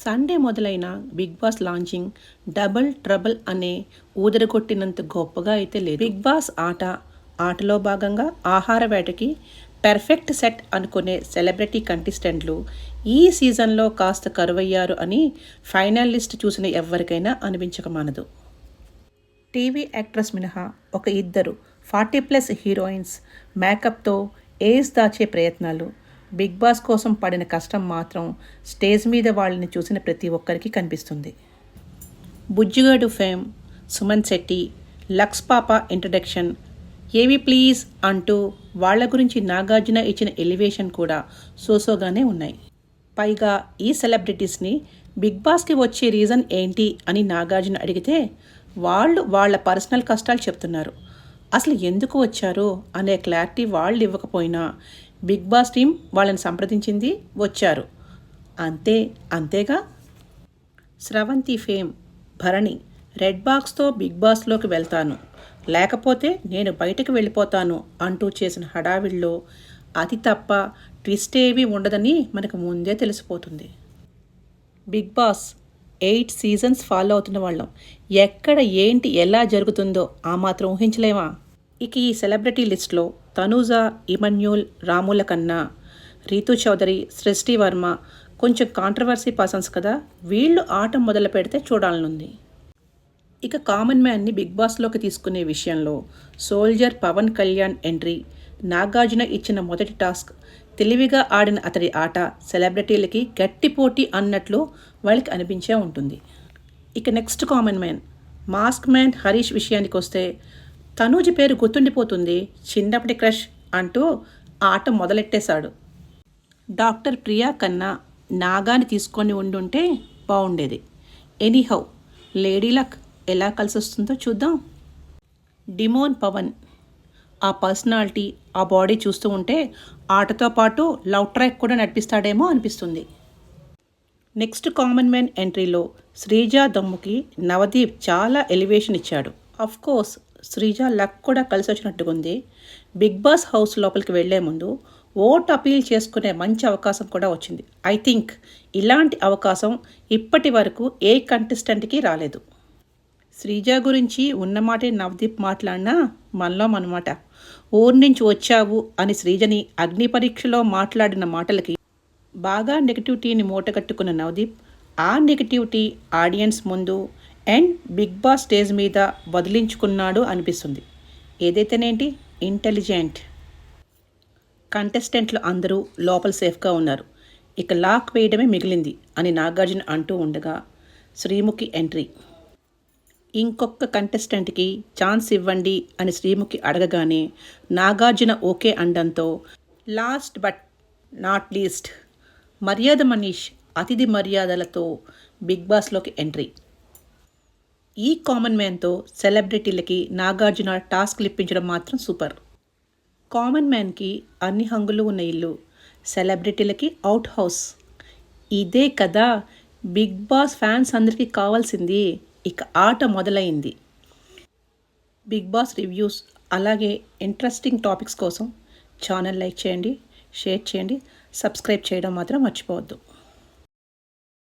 Sunday మొదలైన Bigg Boss launching double trouble అనే ఊదరగొట్టినంత గొప్పగా అయితే లేదు. బిగ్ బాస్ ఆటలో భాగంగా ఆహార వేటకి పెర్ఫెక్ట్ సెట్ అనుకునే సెలబ్రిటీ కంటెస్టెంట్లు ఈ సీజన్లో కాస్త కరువయ్యారు అని ఫైనల్ లిస్ట్ చూసిన ఎవరికైనా అనిపించక మానదు. టీవీ యాక్ట్రెస్ మినహా ఒక ఇద్దరు 40+ హీరోయిన్స్ మేకప్తో ఏజ్ దాచే ప్రయత్నాలు, బిగ్ బాస్ కోసం పడిన కష్టం మాత్రం స్టేజ్ మీద వాళ్ళని చూసిన ప్రతి ఒక్కరికి కనిపిస్తుంది. బుజ్జిగాడు ఫేమ్, సుమన్ శెట్టి, లక్స్ పాప ఇంట్రడక్షన్, ఏవి ప్లీజ్ అంటూ వాళ్ల గురించి నాగార్జున ఇచ్చిన ఎలివేషన్ కూడా సోసోగానే ఉన్నాయి. పైగా ఈ సెలబ్రిటీస్ని బిగ్ బాస్కి వచ్చే రీజన్ ఏంటి అని నాగార్జున అడిగితే వాళ్ళు వాళ్ళ పర్సనల్ కష్టాలు చెప్తున్నారు. అసలు ఎందుకు వచ్చారో అనే క్లారిటీ వాళ్ళు ఇవ్వకపోయినా బిగ్ బాస్ టీం వాళ్ళని సంప్రదించింది, వచ్చారు, అంతేగా. స్రవంతి ఫేమ్, భరణి రెడ్ బాక్స్తో బిగ్ బాస్లోకి వెళ్తాను, లేకపోతే నేను బయటకు వెళ్ళిపోతాను అంటూ చేసిన హడావిడిలో అది తప్ప ట్విస్ట్ ఏమీ ఉండదని మనకు ముందే తెలిసిపోతుంది. బిగ్ బాస్ 8 సీజన్స్ ఫాలో అవుతున్న వాళ్ళం ఎక్కడ ఏంటి ఎలా జరుగుతుందో ఆ మాత్రం ఊహించలేమా? ఇక ఈ సెలబ్రిటీ లిస్ట్లో తనూజ, ఇమన్యూల్, రాముల కన్నా, రీతూ చౌదరి, సృష్టి వర్మ కొంచెం కాంట్రవర్సీ పర్సన్స్ కదా, వీళ్ళు ఆట మొదలు పెడితే చూడాలనుంది. ఇక కామన్ మ్యాన్ని బిగ్ బాస్లోకి తీసుకునే విషయంలో సోల్జర్ పవన్ కళ్యాణ్ ఎంట్రీ, నాగార్జున ఇచ్చిన మొదటి టాస్క్, తెలివిగా ఆడిన అతడి ఆట సెలబ్రిటీలకి గట్టి పోటీ అన్నట్లు వాళ్ళకి అనిపించే ఉంటుంది. ఇక next common man mask man Harish విషయానికి వస్తే తనూజ పేరు గుర్తుండిపోతుంది, చిన్నప్పటి క్రష్ అంటూ ఆట మొదలెట్టేశాడు. డాక్టర్ ప్రియా కన్నా నాగాని తీసుకొని ఉండుంటే బాగుండేది. ఎనీహౌ లేడీ లక్ ఎలా కలిసి వస్తుందో చూద్దాం. డిమోన్ పవన్, ఆ పర్సనాలిటీ, ఆ బాడీ చూస్తూ ఉంటే ఆటతో పాటు లవ్ ట్రాక్ కూడా నడిపిస్తాడేమో అనిపిస్తుంది. నెక్స్ట్ కామన్ మ్యాన్ ఎంట్రీలో శ్రీజ దమ్ముకి నవదీప్ చాలా ఎలివేషన్ ఇచ్చాడు. కోర్స్ శ్రీజ లక్ కూడా కలిసి వచ్చినట్టుకుంది. బిగ్ బాస్ హౌస్ లోపలికి వెళ్లే ముందు ఓట్ అపీల్ చేసుకునే మంచి అవకాశం కూడా వచ్చింది. ఐ థింక్ ఇలాంటి అవకాశం ఇప్పటి వరకు ఏ కంటెస్టెంట్కి రాలేదు. శ్రీజ గురించి ఉన్నమాటే నవదీప్ మాట్లాడినా మనలో మనమాట. ఊరి నుంచి వచ్చావు అని శ్రీజని అగ్ని పరీక్షలో మాట్లాడిన మాటలకి బాగా నెగిటివిటీని మూటగట్టుకున్న నవదీప్ ఆ నెగిటివిటీ ఆడియన్స్ ముందు అండ్ బిగ్ బాస్ స్టేజ్ మీద వదిలించుకున్నాడు అనిపిస్తుంది. ఏదైతేనేంటి, ఇంటెలిజెంట్ కంటెస్టెంట్లు అందరూ లోపల సేఫ్గా ఉన్నారు, ఇక లాక్ వేయడమే మిగిలింది అని నాగార్జున అంటూ ఉండగా శ్రీముఖి ఎంట్రీ. ఇంకొక కంటెస్టెంట్కి ఛాన్స్ ఇవ్వండి అని శ్రీముఖి అడగగానే నాగార్జున ఓకే అండంతో లాస్ట్ బట్ నాట్ లీస్ట్ మర్యాద మనీష్ అతిథి మర్యాదలతో బిగ్ బాస్లోకి ఎంట్రీ. ఈ కామన్ మ్యాన్తో సెలబ్రిటీలకి నాగార్జున టాస్క్లు ఇప్పించడం మాత్రం సూపర్. కామన్ మ్యాన్కి అన్ని హంగులు ఉన్న ఇల్లు, సెలబ్రిటీలకి అవుట్ హౌస్, ఇదే కదా బిగ్ బాస్ ఫ్యాన్స్ అందరికీ కావాల్సింది. ఇక ఆట మొదలైంది. బిగ్ బాస్ రివ్యూస్ అలాగే ఇంట్రెస్టింగ్ టాపిక్స్ కోసం ఛానల్ లైక్ చేయండి, షేర్ చేయండి, సబ్స్క్రైబ్ చేయడం మాత్రం మర్చిపోవద్దు.